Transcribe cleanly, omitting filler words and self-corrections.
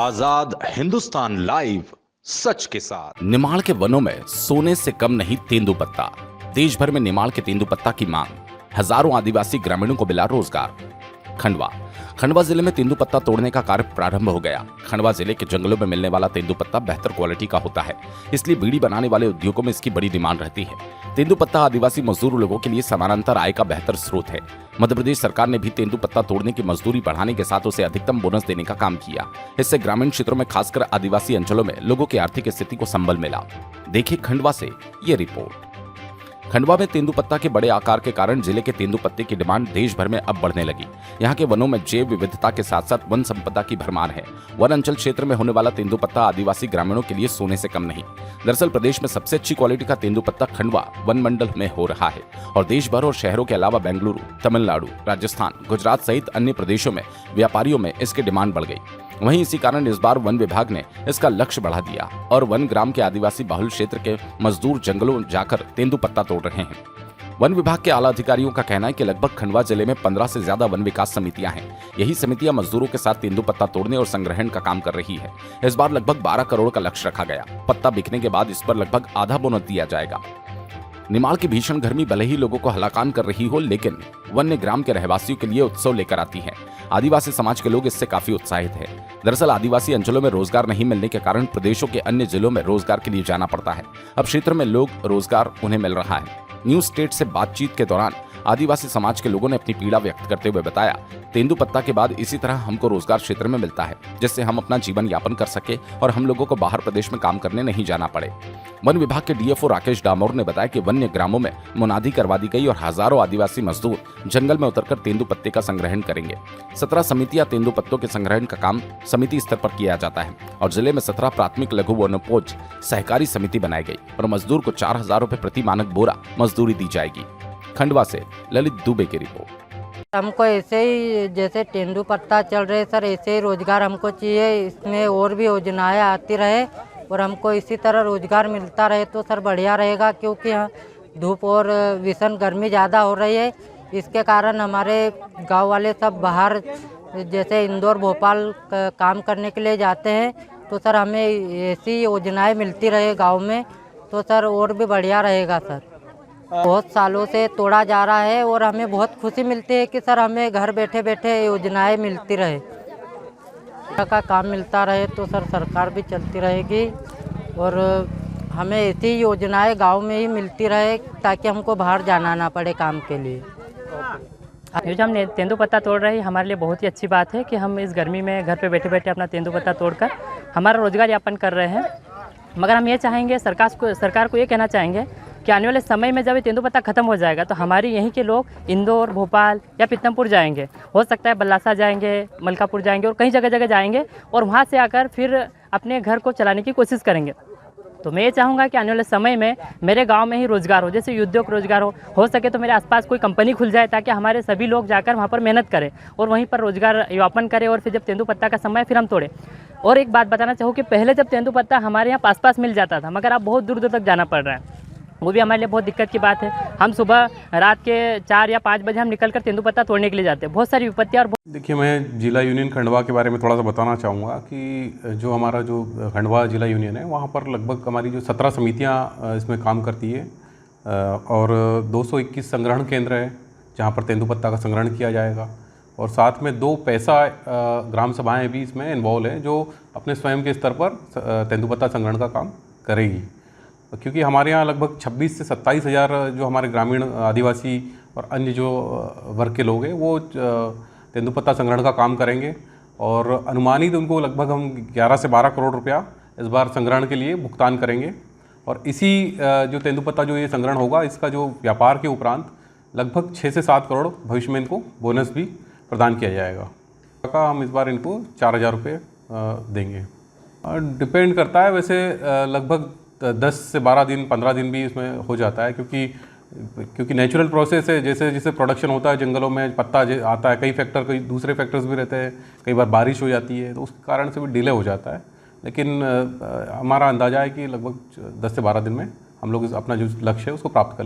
आजाद Hindustan live, सच के साथ। निमाड़ के वनों में सोने से कम नहीं तेंदुपत्ता। देश भर में निमाड़ के तेंदुपत्ता की मांग। हजारों आदिवासी ग्रामीणों को मिला रोजगार। खंडवा जिले में तेंदुपत्ता तोड़ने का कार्य प्रारंभ हो गया। खंडवा जिले के जंगलों में मिलने वाला तेंदुपत्ता बेहतर क्वालिटी का होता है, इसलिए बीड़ी बनाने वाले उद्योगों में इसकी बड़ी डिमांड रहती है। तेंदुपत्ता आदिवासी मजदूर लोगों के लिए समानांतर आय का बेहतर स्रोत है। मध्य प्रदेश सरकार ने भी तेंदुपत्ता तोड़ने की मजदूरी बढ़ाने के साथ उसे अधिकतम बोनस देने का काम किया। इससे ग्रामीण क्षेत्रों में खासकर आदिवासी अंचलों में लोगों की आर्थिक स्थिति को संबल मिला। देखिए खंडवा से ये रिपोर्ट। खंडवा में तेंदुपत्ता के बड़े आकार के कारण जिले के तेंदुपत्ते की डिमांड देश भर में अब बढ़ने लगी। यहाँ के वनों में जैव विविधता के साथ साथ वन संपदा की भरमार है। वन अंचल क्षेत्र में होने वाला तेंदुपत्ता आदिवासी ग्रामीणों के लिए सोने से कम नहीं। दरअसल प्रदेश में सबसे अच्छी क्वालिटी का तेंदुपत्ता खंडवा वन मंडल में हो रहा है और देश भर और शहरों के अलावा बेंगलुरु, तमिलनाडु, राजस्थान, गुजरात सहित अन्य प्रदेशों में व्यापारियों में इसकी डिमांड बढ़ गई। वहीं इसी कारण इस बार वन विभाग ने इसका लक्ष्य बढ़ा दिया और वन ग्राम के आदिवासी बहुल क्षेत्र के मजदूर जंगलों जाकर तेंदुपत्ता तोड़ रहे हैं। वन विभाग के आला अधिकारियों का कहना है कि लगभग खंडवा जिले में 15 से ज्यादा वन विकास समितियां हैं। यही समितियां मजदूरों के साथ तेंदुपत्ता तोड़ने और संग्रहण का काम कर रही है। इस बार लगभग 12 करोड़ का लक्ष्य रखा गया। पत्ता बिकने के बाद इस पर लगभग आधा बोनस दिया जाएगा। निमाड़ की भीषण गर्मी भले ही लोगों को हलाकान कर रही हो, लेकिन वन्य ग्राम के रहवासियों के लिए उत्सव लेकर आती है। आदिवासी समाज के लोग इससे काफी उत्साहित है। दरअसल आदिवासी अंचलों में रोजगार नहीं मिलने के कारण प्रदेशों के अन्य जिलों में रोजगार के लिए जाना पड़ता है। अब क्षेत्र में लोग रोजगार उन्हें मिल रहा है। न्यूज स्टेट से बातचीत के दौरान आदिवासी समाज के लोगों ने अपनी पीड़ा व्यक्त करते हुए बताया, तेंदुपत्ता के बाद इसी तरह हमको रोजगार क्षेत्र में मिलता है, जिससे हम अपना जीवन यापन कर सके और हम लोगों को बाहर प्रदेश में काम करने नहीं जाना पड़े। वन विभाग के डीएफओ राकेश डामोर ने बताया कि वन्य ग्रामों में मुनादी करवा दी गई और हजारों आदिवासी मजदूर जंगल में उतरकर तेंदुपत्ते का संग्रहण करेंगे। 17 समितियां तेंदुपत्तों के संग्रहण का काम समिति स्तर पर किया जाता है और जिले में 17 प्राथमिक लघु वनोपज सहकारी समिति बनाई गई और मजदूर को 4000 रुपए प्रति मानक बोरा मजदूरी दी जाएगी। खंडवा से ललित दुबे की रिपोर्ट। हमको ऐसे ही जैसे तेंदुपत्ता चल रहे सर, ऐसे ही रोजगार हमको चाहिए। इसमें और भी योजनाएं आती रहे और हमको इसी तरह रोजगार मिलता रहे तो सर बढ़िया रहेगा, क्योंकि यहाँ धूप और भीषण गर्मी ज़्यादा हो रही है। इसके कारण हमारे गांव वाले सब बाहर जैसे इंदौर, भोपाल काम करने के लिए जाते हैं। तो सर हमें ऐसी योजनाएं मिलती रहे गांव में तो सर और भी बढ़िया रहेगा सर। बहुत सालों से तोड़ा जा रहा है और हमें बहुत खुशी मिलती है कि सर हमें घर बैठे बैठे योजनाएं मिलती रहे, का काम मिलता रहे तो सर सरकार भी चलती रहेगी और हमें ऐसी योजनाएं गांव में ही मिलती रहे ताकि हमको बाहर जाना ना पड़े काम के लिए। ये जो हम तेंदुपत्ता तोड़ रहे हैं हमारे लिए बहुत ही अच्छी बात है कि हम इस गर्मी में घर पे बैठे बैठे अपना तेंदुपत्ता तोड़कर हमारा रोजगार यापन कर रहे हैं। मगर हम ये चाहेंगे सरकार को ये कहना चाहेंगे कि आने वाले समय में जब ये तेंदुपत्ता खत्म हो जाएगा तो हमारे यहीं के लोग इंदौर, भोपाल या पीतमपुर जाएंगे, हो सकता है बल्लासा जाएंगे, मलकापुर जाएंगे और कई जगह जगह जाएंगे और वहाँ से आकर फिर अपने घर को चलाने की कोशिश करेंगे। तो मैं ये चाहूँगा कि आने वाले समय में मेरे गांव में ही रोजगार हो, जैसे उद्योग रोजगार हो सके तो मेरे आसपास कोई कंपनी खुल जाए ताकि हमारे सभी लोग जाकर वहाँ पर मेहनत करें और वहीं पर रोजगार यापन करें और फिर जब तेंदुपत्ता का समय फिर हम तोड़ें। और एक बात बताना चाहूँ कि पहले जब तेंदुपत्ता हमारे यहाँ पास मिल जाता था, मगर अब बहुत दूर दूर तक जाना पड़ रहा है। वो भी हमारे लिए बहुत दिक्कत की बात है। हम सुबह रात के 4 या 5 बजे हम निकलकर तेंदुपत्ता तोड़ने के लिए जाते हैं। बहुत सारी विपत्तियाँ और देखिए, मैं जिला यूनियन खंडवा के बारे में थोड़ा सा बताना चाहूँगा कि जो हमारा जो खंडवा जिला यूनियन है वहाँ पर लगभग हमारी जो 17 समितियाँ इसमें काम करती है और 221 संग्रहण केंद्र है जहाँ पर तेंदुपत्ता का संग्रहण किया जाएगा और साथ में 2 पैसा ग्राम सभाएँ भी इसमें इन्वॉल्व हैं जो अपने स्वयं के स्तर पर तेंदुपत्ता संग्रहण का काम करेगी। क्योंकि हमारे यहाँ लगभग 26 से 27 हज़ार जो हमारे ग्रामीण आदिवासी और अन्य जो वर्ग के लोग हैं वो तेंदुपत्ता संग्रहण का काम करेंगे और अनुमानित उनको लगभग हम 11 से 12 करोड़ रुपया इस बार संग्रहण के लिए भुगतान करेंगे और इसी जो तेंदुपत्ता जो ये संग्रहण होगा इसका जो व्यापार के उपरांत लगभग 6 से 7 करोड़ भविष्य में इनको बोनस भी प्रदान किया जाएगा। हम इस बार इनको 4000 रुपये देंगे। डिपेंड करता है, वैसे लगभग 10 से 12 दिन 15 दिन भी इसमें हो जाता है क्योंकि नेचुरल प्रोसेस है। जैसे जैसे प्रोडक्शन होता है जंगलों में पत्ता आता है, कई दूसरे फैक्टर्स भी रहते हैं, कई बार बारिश हो जाती है तो उसके कारण से भी डिले हो जाता है। लेकिन हमारा अंदाज़ा है कि लगभग 10 से 12 दिन में हम लोग अपना जो लक्ष्य है उसको प्राप्त कर